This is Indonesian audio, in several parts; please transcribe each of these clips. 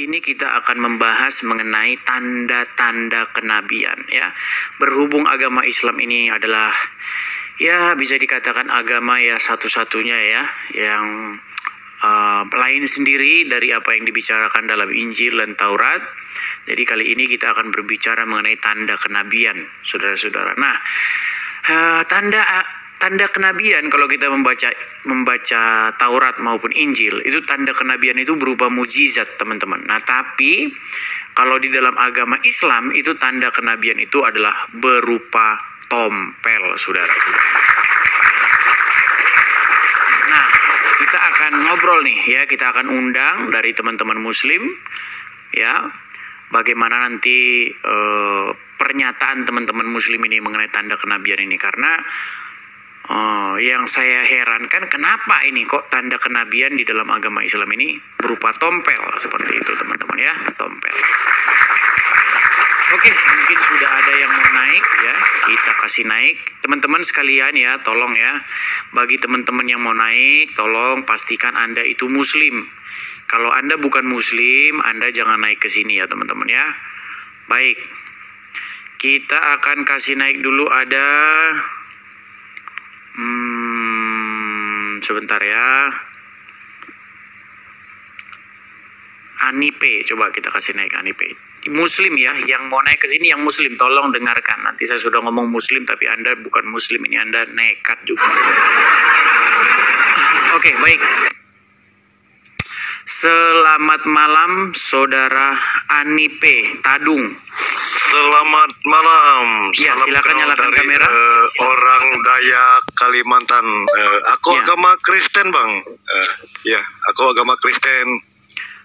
ini kita akan membahas mengenai tanda-tanda kenabian ya. Berhubung agama Islam ini adalah ya bisa dikatakan agama ya satu-satunya ya yang lain sendiri dari apa yang dibicarakan dalam Injil dan Taurat. Jadi kali ini kita akan berbicara mengenai tanda kenabian, saudara-saudara. Nah, tanda kenabian kalau kita membaca Taurat maupun Injil, itu tanda kenabian itu berupa mujizat, teman-teman. Nah, tapi kalau di dalam agama Islam itu tanda kenabian itu adalah berupa tompel, saudara. Nah, kita akan ngobrol nih ya, kita akan undang dari teman-teman Muslim ya, bagaimana nanti pernyataan teman-teman Muslim ini mengenai tanda kenabian ini, karena yang saya herankan kenapa ini kok tanda kenabian di dalam agama Islam ini berupa tompel seperti itu, teman-teman ya, tompel. Oke, mungkin sudah ada yang mau naik ya, kita kasih naik. Teman-teman sekalian ya, tolong ya, bagi teman-teman yang mau naik, tolong pastikan Anda itu Muslim. Kalau Anda bukan Muslim, Anda jangan naik ke sini ya, teman-teman ya. Baik, kita akan kasih naik dulu ada sebentar ya. Anipe, coba kita kasih naik Anipe. Muslim ya, yang mau naik ke sini yang Muslim, tolong dengarkan. Nanti saya sudah ngomong Muslim tapi Anda bukan Muslim, ini Anda nekat juga. Oke, baik. Selamat malam saudara Anipe Tadung. Selamat malam. Ya, silakan nyalakan dari, kamera. Orang Dayak Kalimantan. Aku Ya. agama Kristen, Bang. Ya, aku agama Kristen.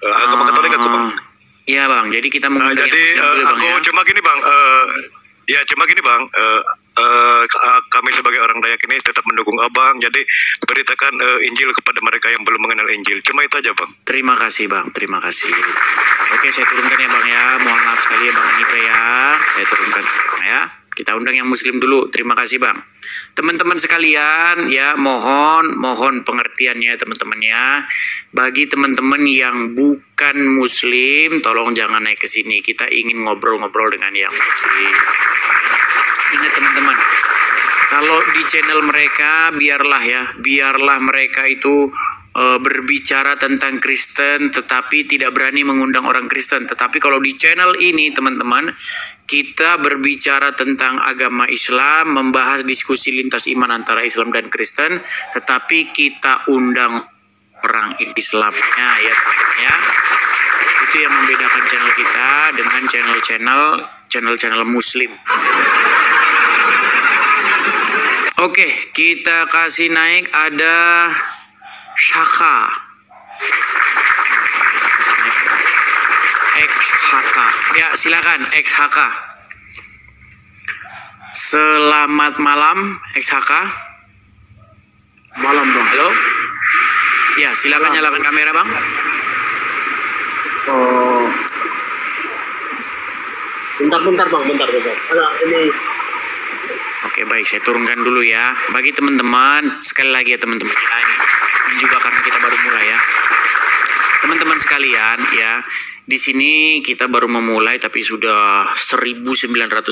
Agama Katolik aku, Bang. Iya Bang, jadi kita mengundang yang Jadi Muslim dulu, Bang, aku ya. cuma gini, Bang. Cuma gini, Bang. Kami sebagai orang Dayak ini tetap mendukung Abang. Jadi beritakan Injil kepada mereka yang belum mengenal Injil. Cuma itu aja, Bang. Terima kasih Bang, terima kasih. Oke, saya turunkan ya Bang ya. Mohon maaf sekali ya Bang Anipe ya. Saya turunkan Bang ya. Kita undang yang Muslim dulu. Terima kasih Bang. Teman-teman sekalian ya, mohon pengertiannya teman-teman ya. Bagi teman-teman yang bukan Muslim, tolong jangan naik ke sini. Kita ingin ngobrol-ngobrol dengan yang Muslim. Ingat teman-teman, kalau di channel mereka biarlah mereka itu berbicara tentang Kristen tetapi tidak berani mengundang orang Kristen. Tetapi kalau di channel ini teman-teman, kita berbicara tentang agama Islam, membahas diskusi lintas iman antara Islam dan Kristen, tetapi kita undang orang Islamnya ya teman-teman ya. Itu yang membedakan channel kita dengan channel Muslim. Oke, kita kasih naik ada Shaka XHK. Ya, silakan XHK. Selamat malam XHK. Malam, Bang. Halo. Ya, silakan nyalakan kamera, Bang. Bentar, Bang, bentar. Ini Oke, baik, saya turunkan dulu ya. Bagi teman-teman, sekali lagi ya teman-teman, ini juga karena kita baru mulai ya. Teman-teman sekalian ya, di sini kita baru memulai tapi sudah 1.900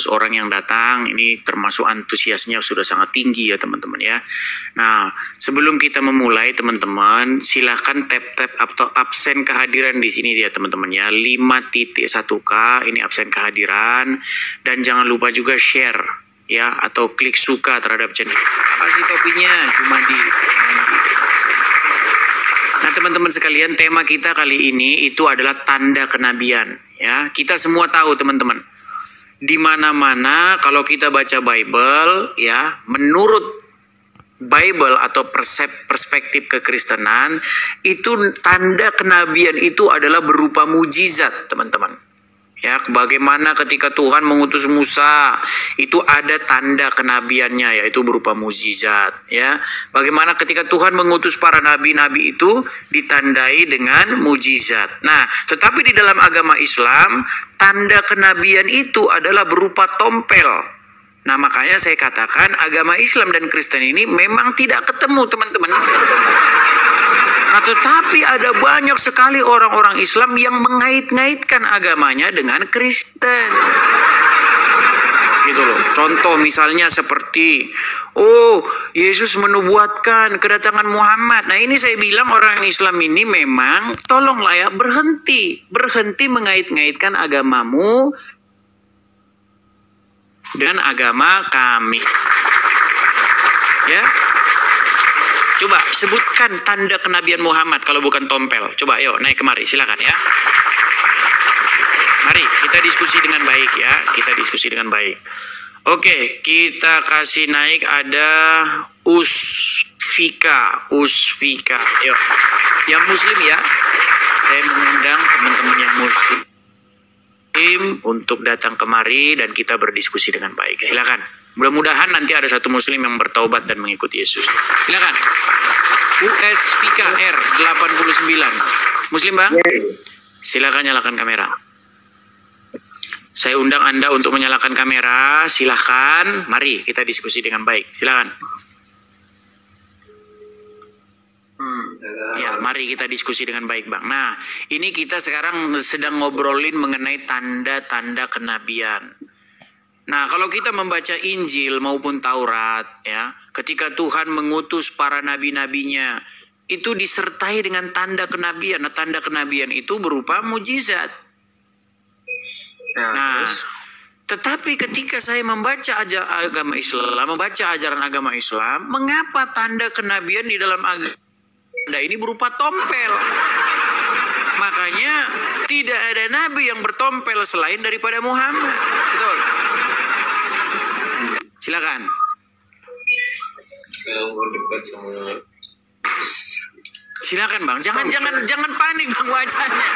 orang yang datang. Ini termasuk antusiasnya sudah sangat tinggi ya teman-teman ya. Nah, sebelum kita memulai teman-teman, silahkan tap atau absen kehadiran di sini ya teman-teman ya. 5.1K ini absen kehadiran, dan jangan lupa juga share ya, atau klik suka terhadap channel. Apa sih topinya? Jumadi. Nah teman-teman sekalian, tema kita kali ini itu adalah tanda kenabian ya. Kita semua tahu teman-teman, di mana-mana kalau kita baca Bible ya, menurut Bible atau perspektif kekristenan, itu tanda kenabian itu adalah berupa mujizat teman-teman. Ya, bagaimana ketika Tuhan mengutus Musa, itu ada tanda kenabiannya, yaitu berupa mukjizat. Ya, bagaimana ketika Tuhan mengutus para nabi-nabi itu ditandai dengan mukjizat. Nah, tetapi di dalam agama Islam, tanda kenabian itu adalah berupa tompel. Nah, makanya saya katakan agama Islam dan Kristen ini memang tidak ketemu, teman-teman. Nah, tetapi ada banyak sekali orang-orang Islam yang mengait-ngaitkan agamanya dengan Kristen. Gitu loh. Contoh misalnya seperti, oh, Yesus menubuatkan kedatangan Muhammad. Nah, ini saya bilang orang Islam ini memang tolonglah ya berhenti mengait-ngaitkan agamamu dengan agama kami. Ya. Coba sebutkan tanda kenabian Muhammad kalau bukan tompel. Coba yuk naik kemari, silakan ya. Mari kita diskusi dengan baik ya. Kita diskusi dengan baik. Oke, kita kasih naik ada Usfika. Yuk. Yang muslim ya. Saya mengundang teman-teman yang muslim untuk datang kemari dan kita berdiskusi dengan baik. Silakan. Mudah-mudahan nanti ada satu muslim yang bertaubat dan mengikuti Yesus. Silakan. USVK R 89. Muslim, Bang? Silakan nyalakan kamera. Saya undang Anda untuk menyalakan kamera. Silakan. Mari kita diskusi dengan baik. Silakan. Ya, mari kita diskusi dengan baik, Bang. Nah, ini kita sekarang sedang ngobrolin mengenai tanda-tanda kenabian. Nah, kalau kita membaca Injil maupun Taurat, ya, ketika Tuhan mengutus para nabi-nabinya, itu disertai dengan tanda kenabian. Nah, tanda kenabian itu berupa mujizat. Nah, tetapi ketika saya membaca agama Islam, membaca ajaran agama Islam, mengapa tanda kenabian di dalam agama ini berupa tompel? Makanya tidak ada nabi yang bertompel selain daripada Muhammad. Betul. Silakan. Silakan, Bang. Jangan panik, Bang, wajahnya.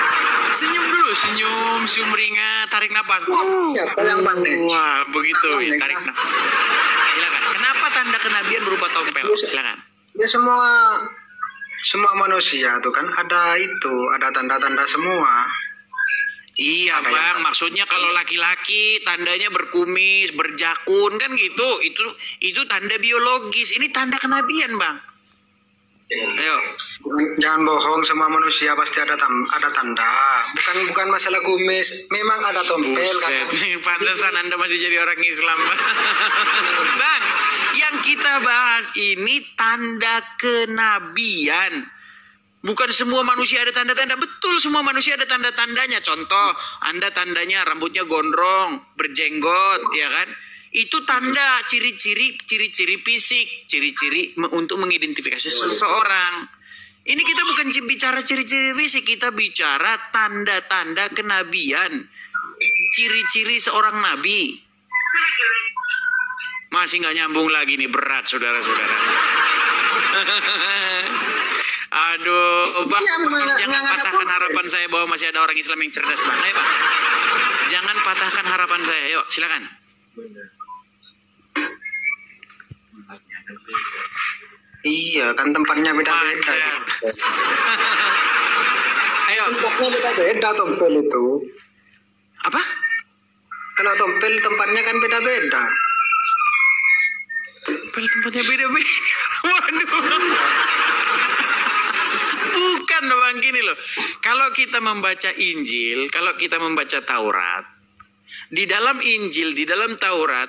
Senyum dulu, senyum ringan, tarik nafas. Siapa yang panik? Wah, begitu. Tarik nafas. Silakan. Kenapa tanda kenabian berupa tompel? Silakan. Ya semua manusia tuh kan ada tanda-tanda semua. Iya, Bang, maksudnya kalau laki-laki tandanya berkumis, berjakun kan gitu. Itu tanda biologis. Ini tanda kenabian, Bang. Ayo. Jangan bohong, semua manusia pasti ada tanda. Bukan masalah kumis, memang ada tompel kan. Pantesan Anda masih jadi orang Islam, Bang. Bang, yang kita bahas ini tanda kenabian. Bukan semua manusia ada tanda-tanda. Betul, semua manusia ada tanda-tandanya. Contoh, Anda tandanya rambutnya gondrong, berjenggot, ya kan? Itu tanda, ciri-ciri fisik, ciri-ciri untuk mengidentifikasi seseorang. Ini kita bukan bicara ciri-ciri fisik, kita bicara tanda-tanda kenabian. Ciri-ciri seorang nabi. Masih nggak nyambung lagi nih, berat saudara-saudara. Aduh, Bang, jangan patahkan harapan saya bahwa masih ada orang Islam yang cerdas, Bang. Ayo, Bang. Jangan patahkan harapan saya. Yuk, silakan. Iya, kan tempatnya beda-beda. Ayo. Tempatnya beda-beda tompel itu. Apa? Kalau tompel tempatnya kan beda-beda. Tompel tempatnya beda-beda. Waduh. Bukan, Bang, gini loh. Kalau kita membaca Injil, kalau kita membaca Taurat, di dalam Injil, di dalam Taurat,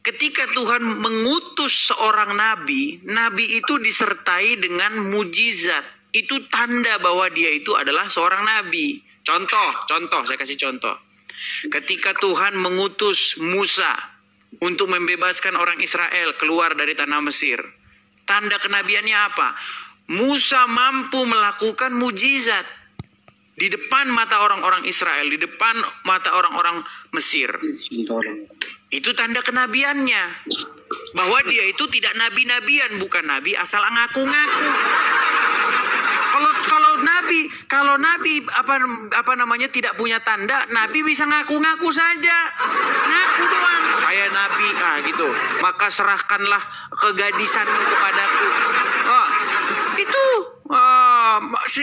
ketika Tuhan mengutus seorang nabi, nabi itu disertai dengan mujizat. Itu tanda bahwa dia itu adalah seorang nabi. Contoh, saya kasih contoh. Ketika Tuhan mengutus Musa untuk membebaskan orang Israel keluar dari tanah Mesir, tanda kenabiannya apa? Musa mampu melakukan mujizat di depan mata orang-orang Israel, di depan mata orang-orang Mesir. Itu tanda kenabiannya. Bahwa dia itu tidak nabi-nabian, bukan nabi asal ngaku-ngaku. Kalau nabi apa namanya tidak punya tanda, nabi bisa ngaku-ngaku saja. Ngaku doang. Saya nabi, gitu. Maka serahkanlah kegadisanmu kepadaku. Oh,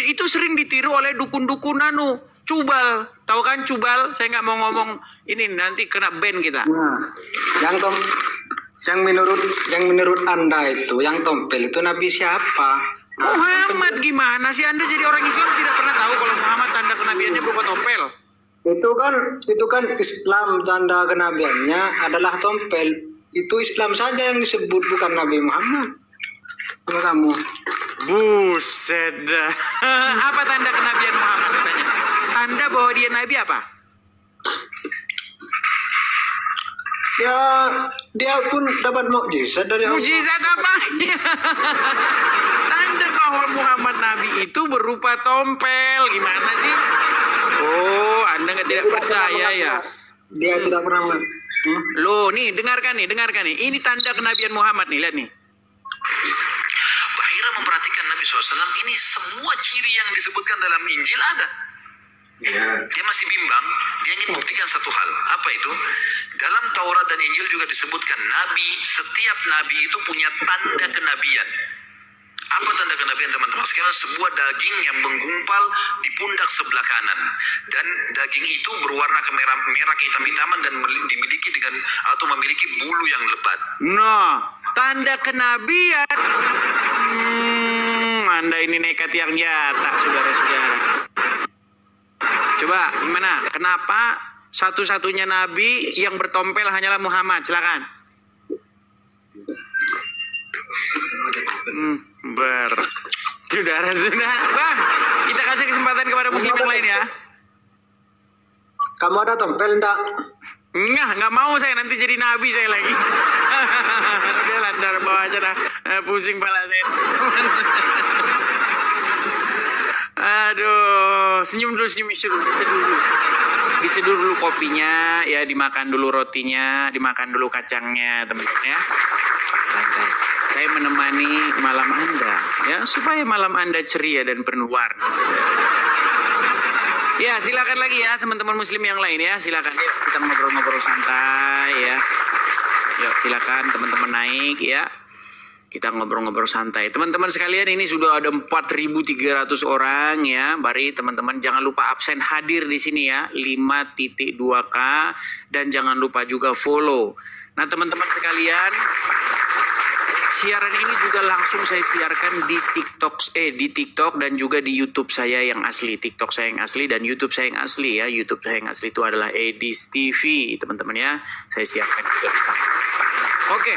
itu sering ditiru oleh dukun-dukun Cubal. Tahu kan Cubal? Saya nggak mau ngomong ini, nanti kena ban kita. Nah, yang menurut Anda itu, yang tompel itu nabi siapa? Muhammad gimana sih? Anda jadi orang Islam tidak pernah tahu kalau Muhammad tanda kenabiannya berupa tompel? Itu kan Islam, tanda kenabiannya adalah tompel. Itu Islam saja yang disebut, bukan Nabi Muhammad. Sama kamu. Buset dah. Apa tanda kenabian Muhammad katanya? Tanda bahwa dia nabi apa? Ya, dia pun dapat mukjizat dari Allah. Mujizat apa? Tanda bahwa Muhammad nabi itu berupa tompel. Gimana sih? Oh, Anda tidak percaya ya? Dia tidak pernah. Loh, nih dengarkan nih. Ini tanda kenabian Muhammad nih, lihat nih. Bahira memperhatikan Nabi SAW, ini semua ciri yang disebutkan dalam Injil ada. Dia masih bimbang, dia ingin buktikan satu hal. Apa itu? Dalam Taurat dan Injil juga disebutkan setiap nabi itu punya tanda kenabian. Apa tanda kenabian teman-teman sekalian? Sebuah daging yang menggumpal di pundak sebelah kanan, dan daging itu berwarna merah kehitam-hitaman dan memiliki bulu yang lebat. Nah, tanda kenabian. Anda ini nekat yang nyata, saudara-saudara. Coba gimana? Kenapa satu-satunya nabi yang bertompel hanyalah Muhammad? Silakan. Saudara-saudara, Bang, kita kasih kesempatan kepada muslim yang lain ya. Kamu ada tompel enggak? Nggak mau saya, nanti jadi nabi saya lagi. Udah landar bawa aja dah. Pusing pala saya. Aduh, senyum dulu, diseduh dulu kopinya, ya dimakan dulu rotinya, dimakan dulu kacangnya, teman-teman ya. Santai. Saya menemani malam Anda, ya supaya malam Anda ceria dan penuh warna. Ya, silakan lagi ya teman-teman muslim yang lain ya, silakan. Yuk, kita ngobrol-ngobrol santai ya. Yuk, silakan teman-teman naik ya. Kita ngobrol-ngobrol santai. Teman-teman sekalian, ini sudah ada 4.300 orang ya. Mari teman-teman jangan lupa absen hadir di sini ya. 5.2K dan jangan lupa juga follow. Nah, teman-teman sekalian, siaran ini juga langsung saya siarkan di TikTok dan juga di YouTube saya yang asli. TikTok saya yang asli dan YouTube saya yang asli ya. YouTube saya yang asli itu adalah Edis TV, teman-teman ya. Saya siarkan juga di sana. Oke.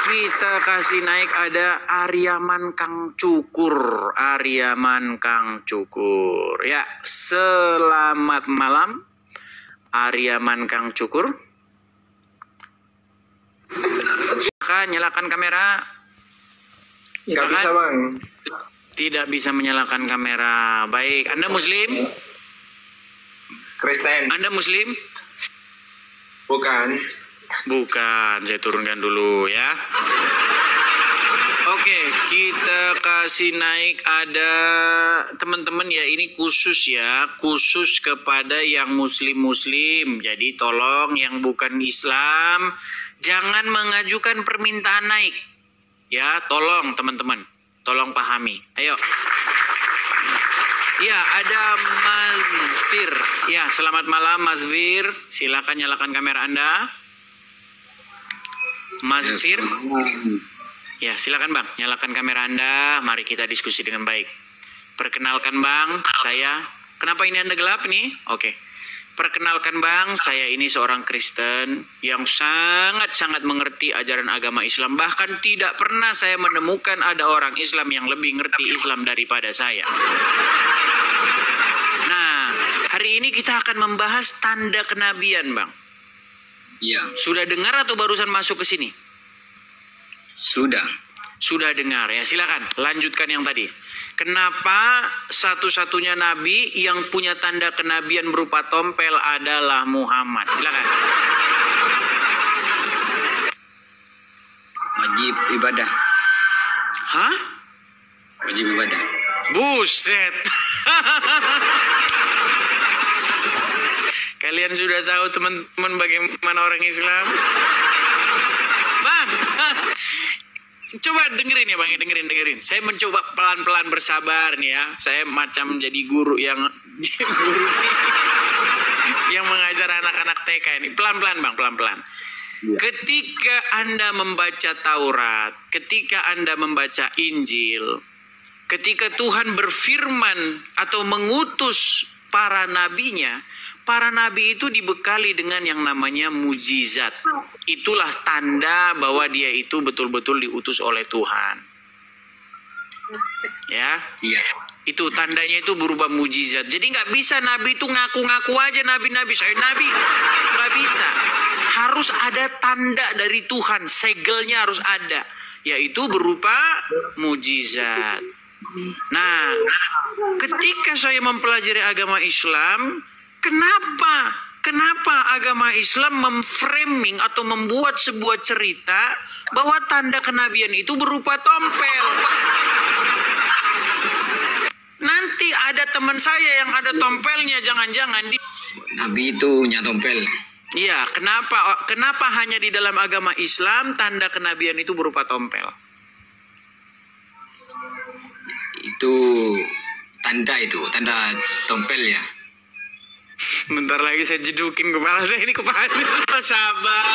Kita kasih naik ada Aryaman Kang Cukur. Ya, selamat malam Aryaman Kang Cukur. Nyalakan kamera. Nggak bisa, Bang. Tidak bisa menyalakan kamera. Baik, Anda muslim? Kristen. Anda muslim? Bukan. Bukan, saya turunkan dulu ya. Oke, kita kasih naik ada teman-teman ya, ini khusus ya, khusus kepada yang muslim-muslim. Jadi tolong yang bukan Islam jangan mengajukan permintaan naik. Ya, tolong teman-teman, tolong pahami. Ayo. Ya, ada Mas Fir. Ya, selamat malam Mas Fir. Silakan nyalakan kamera Anda. Mas Fir. Ya, silakan Bang, nyalakan kamera Anda. Mari kita diskusi dengan baik. Perkenalkan Bang, saya. Kenapa ini Anda gelap nih? Oke. Perkenalkan Bang, saya ini seorang Kristen yang sangat-sangat mengerti ajaran agama Islam. Bahkan tidak pernah saya menemukan ada orang Islam yang lebih ngerti Islam daripada saya. Nah, hari ini kita akan membahas tanda kenabian, Bang. Iya. Sudah dengar atau barusan masuk ke sini? Sudah. Sudah dengar ya, silakan lanjutkan yang tadi. Kenapa satu-satunya nabi yang punya tanda kenabian berupa tompel adalah Muhammad? Silakan. Wajib ibadah. Hah? Wajib ibadah. Buset. Kalian sudah tahu teman-teman bagaimana orang Islam? Bang, coba dengerin ya Bang, dengerin. Saya mencoba pelan-pelan bersabar nih ya. Saya macam jadi guru yang yang mengajar anak-anak TK ini. Pelan-pelan Bang, pelan-pelan. Ketika Anda membaca Taurat, ketika Anda membaca Injil, ketika Tuhan berfirman atau mengutus para nabinya, para nabi itu dibekali dengan yang namanya mujizat. Itulah tanda bahwa dia itu betul-betul diutus oleh Tuhan. Ya, Iya. itu tandanya itu berupa mujizat. Jadi nggak bisa nabi itu ngaku-ngaku aja nabi-nabi, saya nabi. Nggak bisa. Harus ada tanda dari Tuhan, segelnya harus ada. Yaitu berupa mujizat. Nah, ketika saya mempelajari agama Islam, Kenapa agama Islam memframing atau membuat sebuah cerita bahwa tanda kenabian itu berupa tompel? Nanti ada teman saya yang ada tompelnya, jangan-jangan Nabi itu punya tompel. Iya, kenapa hanya di dalam agama Islam tanda kenabian itu berupa tompel? Itu tanda tompel ya. Bentar lagi saya jedukin kepala saya ini sabar.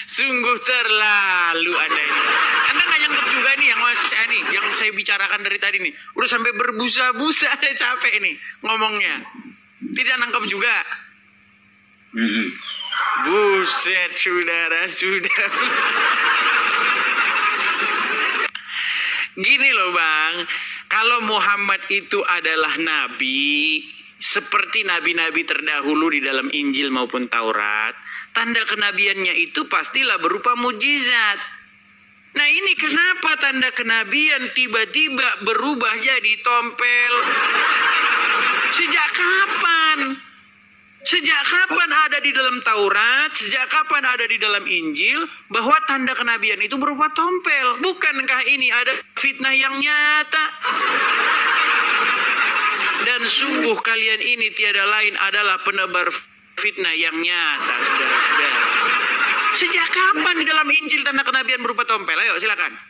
Sungguh terlalu Anda ini. Anda nggak nyangkep juga nih yang saya bicarakan dari tadi nih. Udah sampai berbusa-busa, saya capek nih ngomongnya. Tidak nangkep juga. Buset, saudara. Gini loh Bang, kalau Muhammad itu adalah nabi, seperti nabi-nabi terdahulu di dalam Injil maupun Taurat, tanda kenabiannya itu pastilah berupa mujizat. Nah ini kenapa tanda kenabian tiba-tiba berubah jadi tompel? Sejak kapan? Sejak kapan ada di dalam Taurat, sejak kapan ada di dalam Injil, bahwa tanda kenabian itu berupa tompel? Bukankah ini ada fitnah yang nyata? Dan sungguh kalian ini tiada lain adalah penebar fitnah yang nyata, saudara-saudara. Sejak kapan di dalam Injil tanda kenabian berupa tompel? Ayo silakan.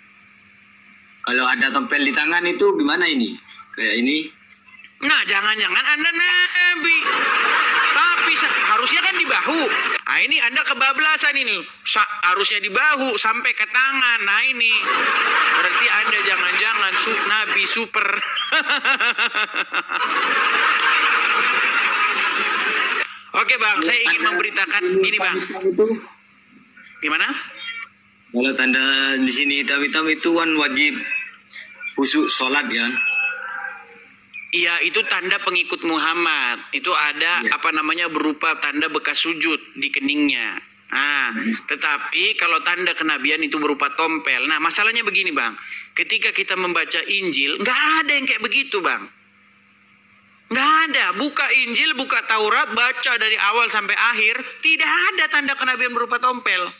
Kalau ada tompel di tangan itu gimana ini? Kayak ini. Nah, jangan-jangan Anda nabi. Tapi harusnya kan di bahu. Nah, ini Anda kebablasan ini. Harusnya di bahu sampai ke tangan. Nah, ini. Berarti Anda jangan-jangan nabi super. Oke, Bang. Saya ingin memberitakan gini, Bang. Gimana? Kalau tanda di sini hitam-hitam itu kan wajib khusyuk sholat kan? Iya, itu tanda pengikut Muhammad. Itu ada berupa tanda bekas sujud di keningnya. Nah, tetapi kalau tanda kenabian itu berupa tompel. Nah, masalahnya begini, Bang. Ketika kita membaca Injil, nggak ada yang kayak begitu, Bang. Nggak ada. Buka Injil, buka Taurat, baca dari awal sampai akhir, tidak ada tanda kenabian berupa tompel.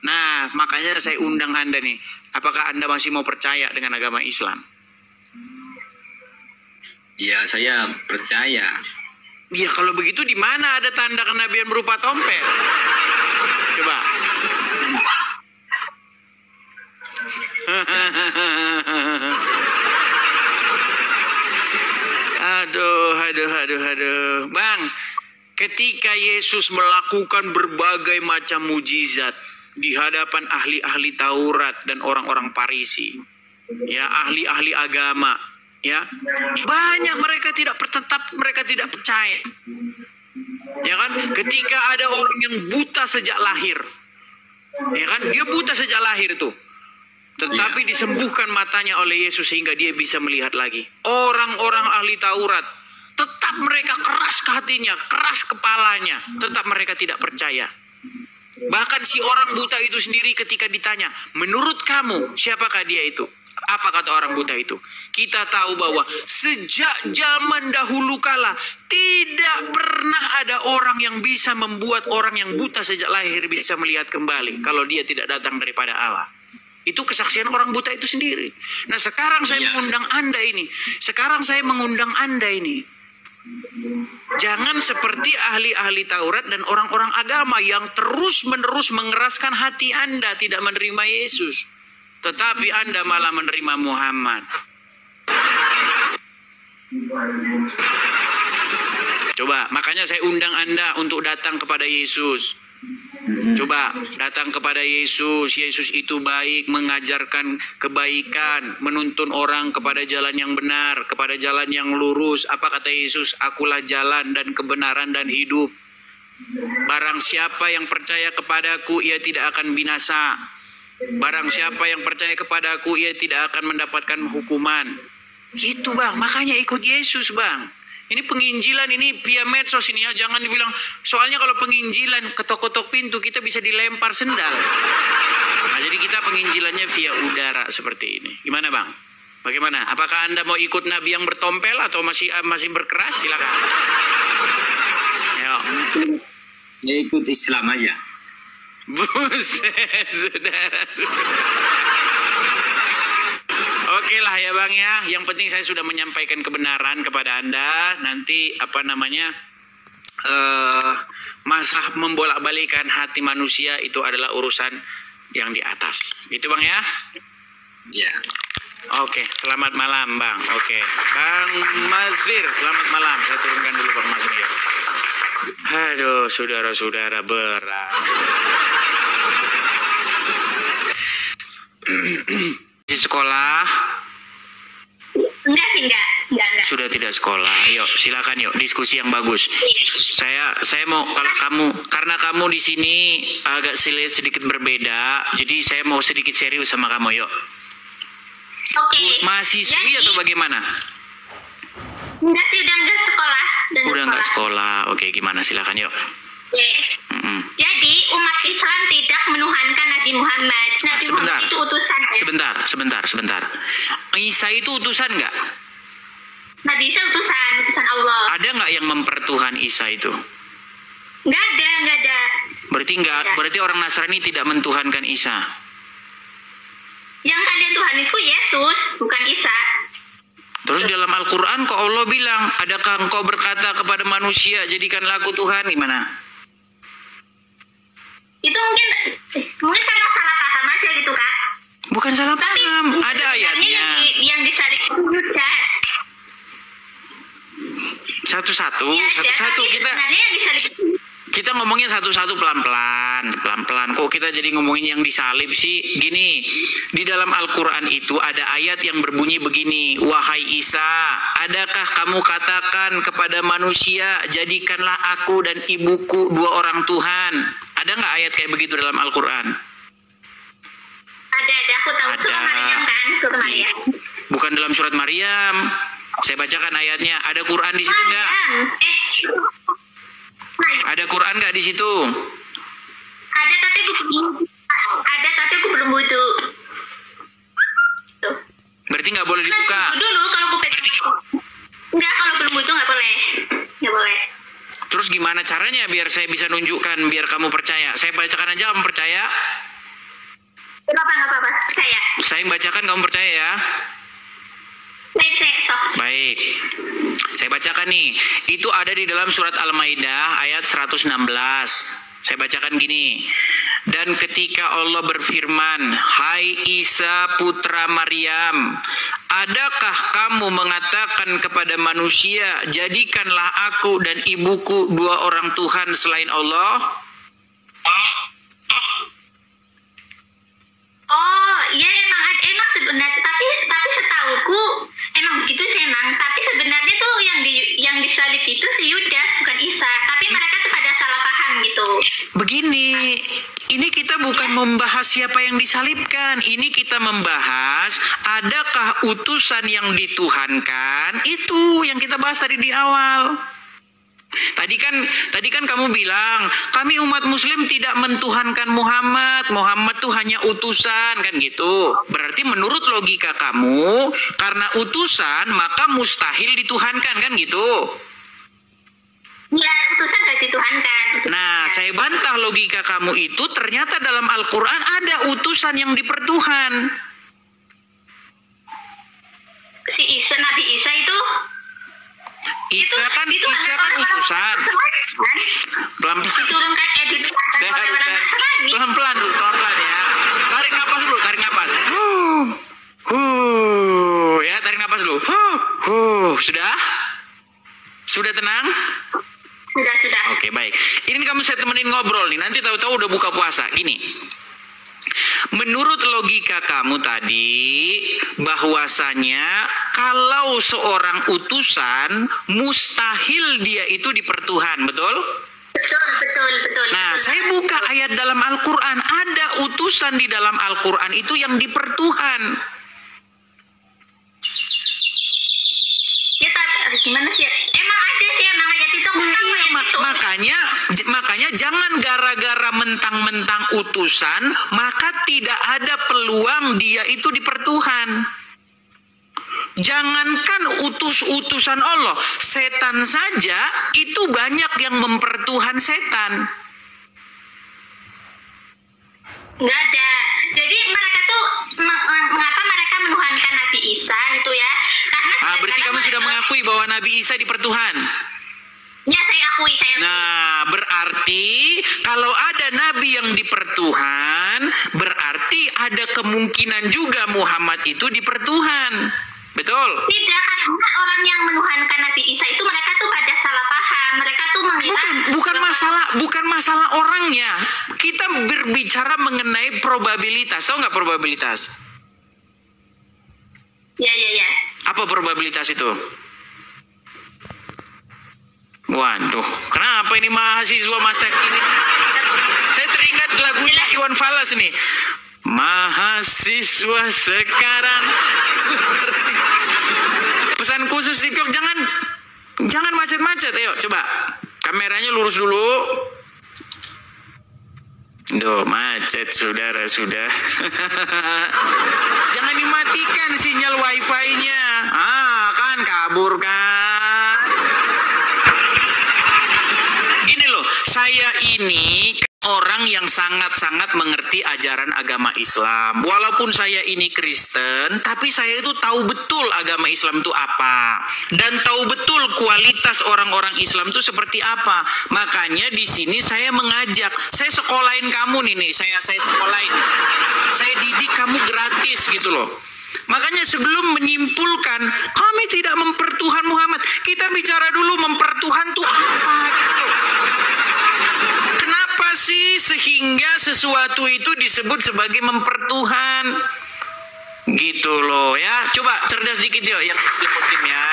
Nah, makanya saya undang Anda nih. Apakah Anda masih mau percaya dengan agama Islam? Ya, saya percaya. Iya, kalau begitu di mana ada tanda kenabian berupa tompel? Coba. Aduh. Bang, ketika Yesus melakukan berbagai macam mujizat di hadapan ahli-ahli Taurat dan orang-orang Farisi, ya, ahli-ahli agama, ya, banyak mereka tidak percaya, ya kan? Ketika ada orang yang buta sejak lahir, ya kan, dia buta sejak lahir tuh, tetapi disembuhkan matanya oleh Yesus sehingga dia bisa melihat lagi. Orang-orang ahli Taurat tetap mereka keras ke hatinya, keras kepalanya, tetap mereka tidak percaya. Bahkan si orang buta itu sendiri ketika ditanya, menurut kamu siapakah dia itu? Apa kata orang buta itu? Kita tahu bahwa sejak zaman dahulu kala tidak pernah ada orang yang bisa membuat orang yang buta sejak lahir bisa melihat kembali kalau dia tidak datang daripada Allah. Itu kesaksian orang buta itu sendiri. Nah, sekarang saya mengundang Anda ini. Jangan seperti ahli-ahli Taurat dan orang-orang agama yang terus-menerus mengeraskan hati Anda tidak menerima Yesus. Tetapi Anda malah menerima Muhammad. Coba, makanya saya undang Anda untuk datang kepada Yesus. Coba datang kepada Yesus. Yesus itu baik, mengajarkan kebaikan, menuntun orang kepada jalan yang benar, kepada jalan yang lurus. Apa kata Yesus? Akulah jalan dan kebenaran dan hidup. Barang siapa yang percaya kepadaku, ia tidak akan binasa. Barang siapa yang percaya kepadaku, ia tidak akan mendapatkan hukuman. Gitu bang, makanya ikut Yesus bang. Ini penginjilan ini via medsos ini ya, jangan dibilang. Soalnya kalau penginjilan ketok-ketok pintu kita bisa dilempar sendal. Nah, jadi kita penginjilannya via udara seperti ini. Gimana bang? Bagaimana? Apakah Anda mau ikut Nabi yang bertompel atau masih berkeras? Silakan. Ayo. Ya ikut Islam aja. Buset, saudara. Oke lah ya bang ya, yang penting saya sudah menyampaikan kebenaran kepada Anda. Nanti masalah membolak-balikan hati manusia itu adalah urusan yang di atas. Gitu bang ya? Ya. Oke, selamat malam bang. Oke, Bang Mazfir, selamat malam. Saya turunkan dulu Bang Mazfir. Aduh, saudara-saudara berat. Di sekolah? Enggak. Sudah tidak sekolah. Yuk, silakan yuk, diskusi yang bagus. Saya mau karena kamu di sini agak sedikit berbeda, jadi saya mau sedikit serius sama kamu, yuk. Oke. Mahasiswi atau bagaimana? Enggak sih, udah enggak sekolah. Udah enggak sekolah. Oke, gimana? Silakan yuk. Jadi umat Islam tidak menuhankan Nabi Muhammad. Nabi Muhammad itu utusan. Sebentar. Isa itu utusan nggak? Nabi Isa utusan Allah. Ada nggak yang mempertuhan Isa itu? Nggak ada. Berarti orang Nasrani tidak mentuhankan Isa. Yang kalian Tuhan itu Yesus, bukan Isa. Terus dalam Al-Quran kok Allah bilang, adakah engkau berkata kepada manusia, jadikanlah aku Tuhan, gimana? Itu mungkin karena salah paham aja gitu kak. Bukan salah paham, ada ayatnya. Yang disalib itu Yudas. Satu-satu kita kita ngomongnya satu-satu pelan-pelan. Kok kita jadi ngomongin yang disalib sih? Gini, di dalam Al-Quran itu ada ayat yang berbunyi begini, wahai Isa, adakah kamu katakan kepada manusia, jadikanlah aku dan ibuku dua orang Tuhan? Ada nggak ayat kayak begitu dalam Al-Quran? Ada, aku tahu. Surah Maryam kan, surah Maryam. Bukan dalam surat Maryam. Saya bacakan ayatnya. Ada Quran di situ nggak? Ada Quran nggak di situ? Ada tapi aku belum wudu. Berarti nggak boleh dibuka. Dulu kalau aku enggak, kalau belum wudu nggak boleh. Terus gimana caranya biar saya bisa nunjukkan, biar kamu percaya? Saya bacakan aja, kamu percaya? Nggak apa-apa, percaya. Saya yang bacakan, kamu percaya ya? Baik. Saya bacakan nih. Itu ada di dalam surat Al-Maidah ayat 116. Saya bacakan gini. Dan ketika Allah berfirman, hai Isa putra Maryam, adakah kamu mengatakan kepada manusia, jadikanlah aku dan ibuku dua orang Tuhan selain Allah? Oh, iya emang sebenarnya, tapi setauku emang begitu sih emang. Tapi sebenarnya tuh yang disalib itu si Yudas, bukan Isa. Tapi mereka tuh pada salah paham gitu. Begini, ini kita bukan membahas siapa yang disalibkan. Ini kita membahas adakah utusan yang dituhankan. Itu yang kita bahas tadi di awal. Tadi kan kamu bilang, kami umat muslim tidak mentuhankan Muhammad. Muhammad tuh hanya utusan, kan gitu. Berarti menurut logika kamu, karena utusan maka mustahil dituhankan, kan gitu. Ya, utusan gak dituhankan. Nah, saya bantah logika kamu itu. Ternyata dalam Al-Quran ada utusan yang dipertuhan. Si Isa, Nabi Isa itu Isa kan utusan. Pelan-pelan. Diturunkan Pelan-pelan ya. Tarik napas dulu. Ya, tarik napas dulu. Sudah? Sudah tenang? kamu saya temenin ngobrol nih. Nanti tahu-tahu udah buka puasa. Gini. Menurut logika kamu tadi, bahwasanya kalau seorang utusan, mustahil dia itu dipertuhan, betul? Betul. Nah, saya buka ayat dalam Al-Quran. Ada utusan di dalam Al-Quran itu yang dipertuhan. Ya, tapi gimana sih? Emang ada sih emang ayat itu. Makanya jangan gara-gara mentang-mentang utusan, maka tidak ada peluang dia itu dipertuhan. Jangankan utusan Allah, setan saja itu banyak yang mempertuhan setan. Nggak ada. Jadi mereka tuh mengapa mereka menuhankan Nabi Isa gitu ya? Karena Berarti kamu sudah mengakui bahwa Nabi Isa dipertuhan. Ya, saya akui. Nah, berarti kalau ada nabi yang dipertuhan, berarti ada kemungkinan juga Muhammad itu dipertuhan. Betul? Tidak, karena orang yang menuhankan Nabi Isa itu mereka tuh pada salah paham. Mereka tuh mengira bukan masalah orangnya. Kita berbicara mengenai probabilitas. Tahu nggak probabilitas? Ya. Apa probabilitas itu? Waduh, kenapa ini mahasiswa masa kini? Saya teringat lagunya Iwan Fals nih. Mahasiswa sekarang seperti... Pesan khusus TikTok, jangan macet-macet. Ayo, coba. Kameranya lurus dulu. Duh, macet saudara sudah. Jangan dimatikan sinyal wifi-nya. Kan kabur kan. Saya ini orang yang sangat-sangat mengerti ajaran agama Islam. Walaupun saya ini Kristen, tapi saya itu tahu betul agama Islam itu apa. Dan tahu betul kualitas orang-orang Islam itu seperti apa. Makanya di sini saya mengajak, saya sekolahin kamu nih, saya sekolahin. Saya didik kamu gratis gitu loh. Makanya sebelum menyimpulkan kami tidak mempertuhan Muhammad, kita bicara dulu mempertuhan itu apa gitu. Kenapa sih sehingga sesuatu itu disebut sebagai mempertuhan? Gitu loh ya. Coba cerdas dikit yuk yang muslim ya.